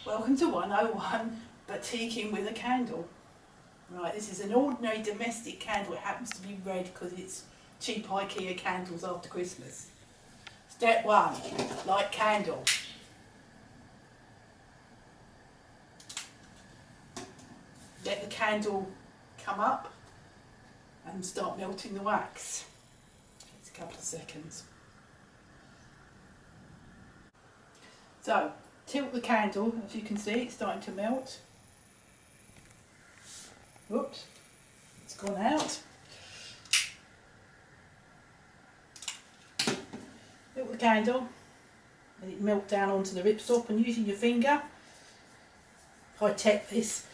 Welcome to 101 Batiking with a Candle. Right, this is an ordinary domestic candle. It happens to be red because it's cheap IKEA candles after Christmas. Step 1, light candle. Let the candle come up and start melting the wax. It's a couple of seconds. So, tilt the candle, as you can see it's starting to melt. Oops, it's gone out. Tilt the candle, let it melt down onto the ripstop, and using your finger, high tech this,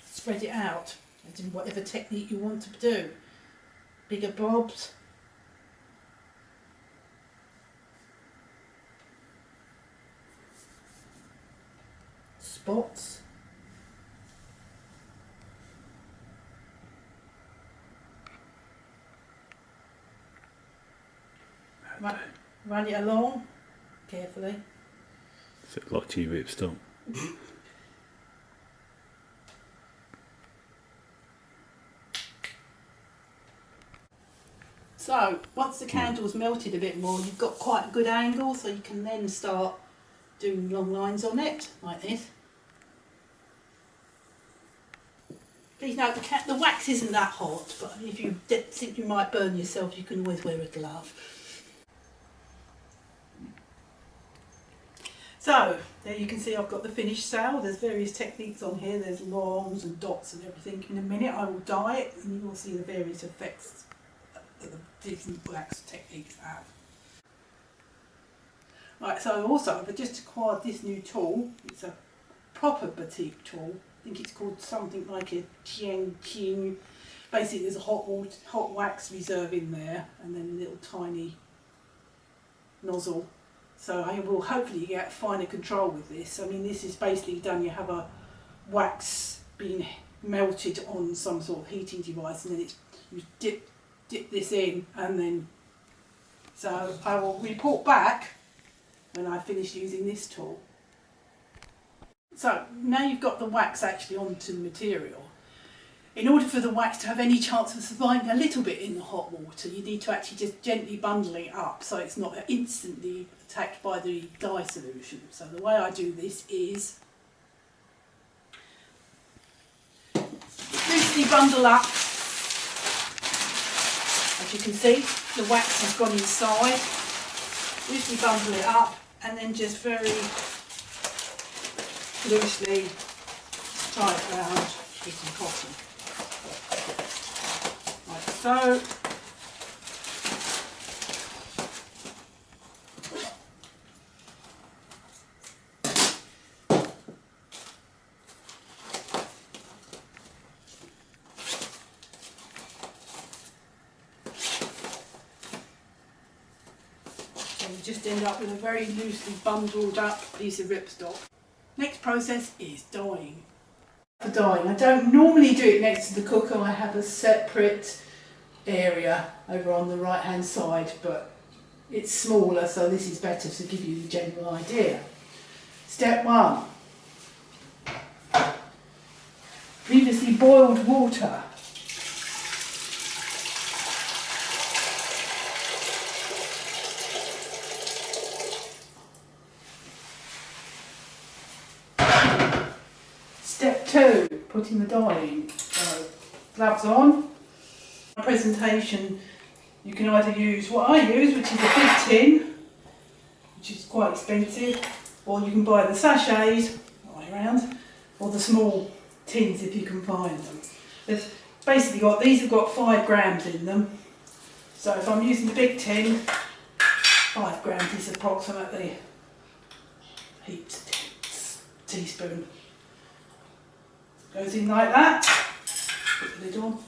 spread it out, as in whatever technique you want to do. Bigger blobs, spots, run it along carefully. Is it like to Ripstop? So once the candle's melted a bit more, you've got quite a good angle, so you can then start doing long lines on it like this. Please note the wax isn't that hot, but if you think you might burn yourself, you can always wear a glove. So there you can see I've got the finished sail. There's various techniques on here. There's longs and dots and everything. In a minute I will dye it and you will see the various effects that the different wax techniques have. Right, so also I've just acquired this new tool. It's a proper batik tool. I think it's called something like a King. Basically there's a hot wax reserve in there and then a little tiny nozzle. So I will hopefully get finer control with this. I mean, this is basically done, you have a wax being melted on some sort of heating device, and then you dip this in, and then, so I will report back when I finish using this tool. So now you've got the wax actually onto the material. In order for the wax to have any chance of surviving a little bit in the hot water, you need to actually just gently bundle it up so it's not instantly attacked by the dye solution. So the way I do this is loosely bundle up. As you can see, the wax has gone inside. Loosely bundle it up and then just very loosely tie it round with some cotton. Like so. So you just end up with a very loosely bundled up piece of ripstop. Next process is dyeing. For dyeing, I don't normally do it next to the cooker. I have a separate area over on the right hand side, but it's smaller, so this is better to give you the general idea. Step 1, previously boiled water. Step 2, putting the dye in. So, gloves on. My presentation, you can either use what I use, which is a big tin, which is quite expensive, or you can buy the sachets, all the way around, or the small tins if you can find them. There's basically these have got 5 grams in them, so if I'm using the big tin, 5 grams is approximately a teaspoon. Goes in like that, put the lid on.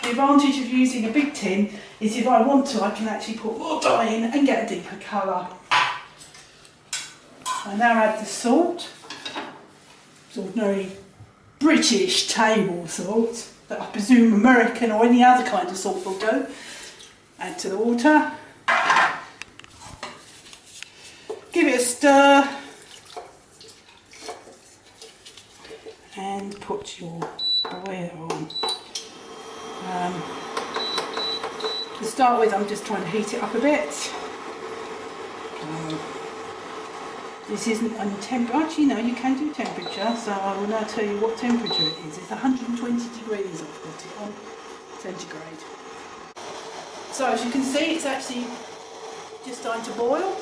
The advantage of using a big tin is if I want to, I can actually put more dye in and get a deeper colour. I now add the salt. It's ordinary British table salt that I presume American or any other kind of salt will do. Add to the water. Give it a stir and put your oil on. To start with, I'm just trying to heat it up a bit. This isn't on temperature. Actually, no, you can do temperature, so I will now tell you what temperature it is. It's 120 degrees I've got it on, centigrade. So as you can see, it's actually just starting to boil.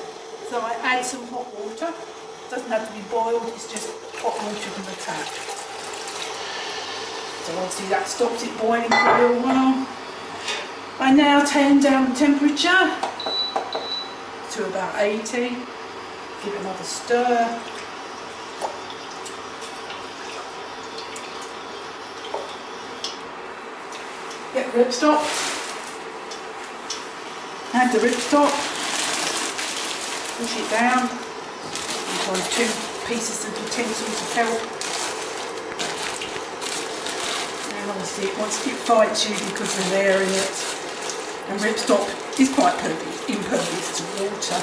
So I add some hot water. It doesn't have to be boiled, it's just hot water from the tap. So obviously that stops it boiling for a little while. I now turn down the temperature to about 80. Give it another stir. Get the ripstop. Add the ripstop. Push it down. Use one or two pieces of utensils to help. And obviously it wants to fight you because there's air in it. And ripstop is quite impervious to water.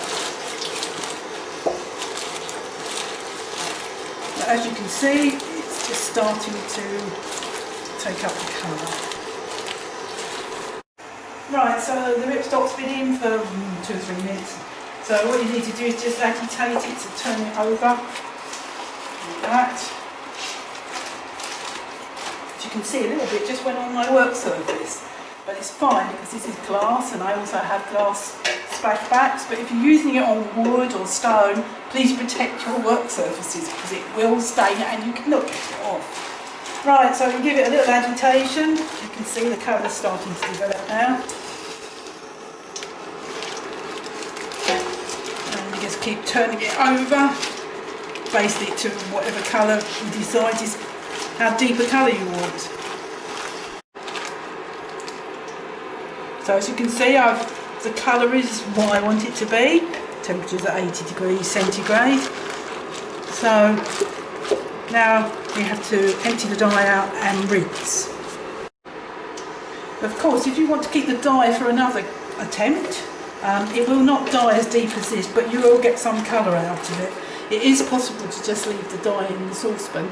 But as you can see, it's just starting to take up the colour. Right, so the ripstop's been in for 2 or 3 minutes. So what you need to do is just agitate it to turn it over, like that. As you can see, a little bit just went on my work surface, but it's fine because this is glass and I also have glass splashbacks. But if you're using it on wood or stone, please protect your work surfaces because it will stain it and you cannot get it off. Right, so we give it a little agitation. You can see the colour starting to develop now. Just keep turning it over, base it to whatever colour you decide is how deep a colour you want. So as you can see, the colour is what I want it to be. Temperature's at 80 degrees centigrade. So now we have to empty the dye out and rinse. Of course, if you want to keep the dye for another attempt, it will not dye as deep as this, but you will get some colour out of it. It is possible to just leave the dye in the saucepan.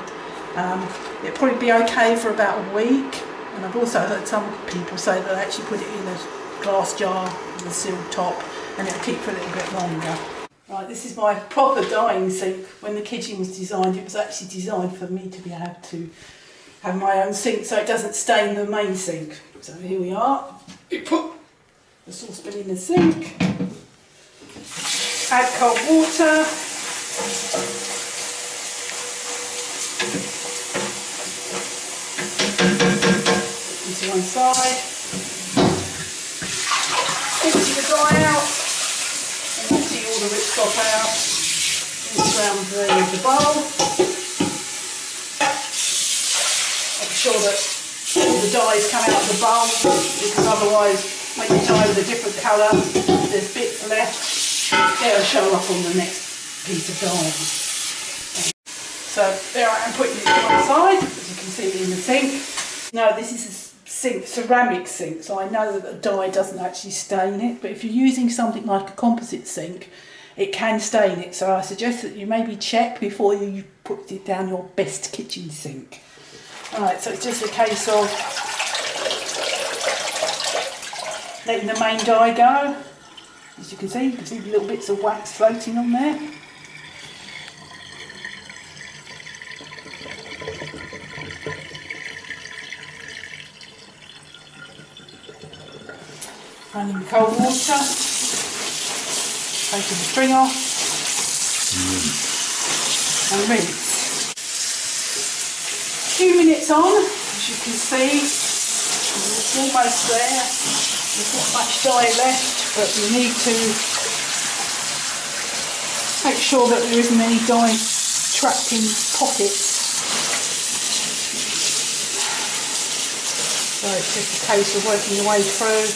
It'll probably be okay for about a week, and I've also heard some people say that they actually put it in a glass jar with a sealed top and it'll keep for a little bit longer. Right, this is my proper dyeing sink. When the kitchen was designed, it was actually designed for me to be able to have my own sink so it doesn't stain the main sink. So here we are. We put the saucepan in the sink, add cold water, put this to one side, empty the dye out, and empty all the ripstop out, rinse around the bowl, make sure that all the dyes come out of the bowl because otherwise when you dye with a different colour, there's bits left, they'll show up on the next piece of dye. So there I am putting it to one side, as you can see in the sink. Now this is a sink, ceramic sink, so I know that the dye doesn't actually stain it, but if you're using something like a composite sink, it can stain it. So I suggest that you maybe check before you put it down your best kitchen sink. Alright, so it's just a case of letting the main dye go. As you can see little bits of wax floating on there. Running cold water, taking the string off, and rinse. A few minutes on, as you can see, it's almost there. There's not much dye left, but you need to make sure that there isn't any dye trapped in pockets. So it's just a case of working your way through.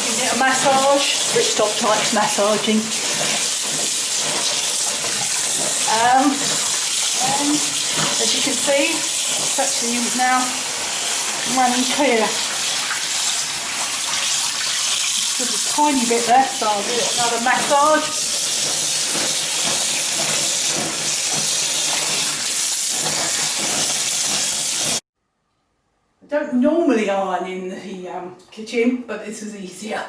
You get a massage, Ripstop types massaging. And as you can see, it's actually now running clear. Good tiny bit left, so I'll give it another massage. I don't normally iron in the kitchen, but this is easier.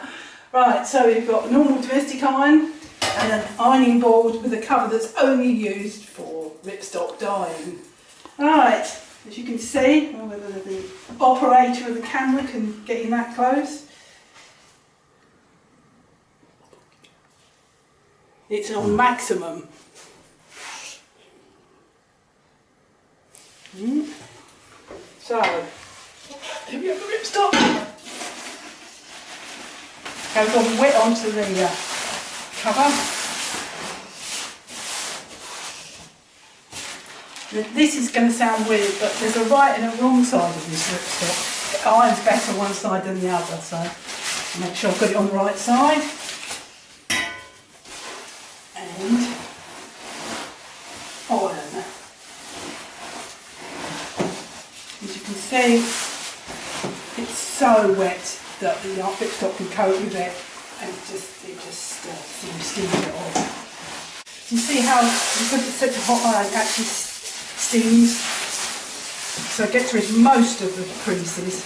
Right, so we've got a normal domestic iron and an ironing board with a cover that's only used for ripstop dyeing. Right, as you can see, whether the operator of the camera can get in that close. It's on maximum. So, have you got the ripstop? Goes on wet onto the cover. This is going to sound weird, but there's a right and a wrong side of this ripstop. It irons better one side than the other, so make sure I've got it on the right side. And iron. As you can see, it's so wet that the ripstop can coat with it, and it just seems to steam it off. You see how, because it's such a hot iron, it actually steams, so it gets rid of most of the creases.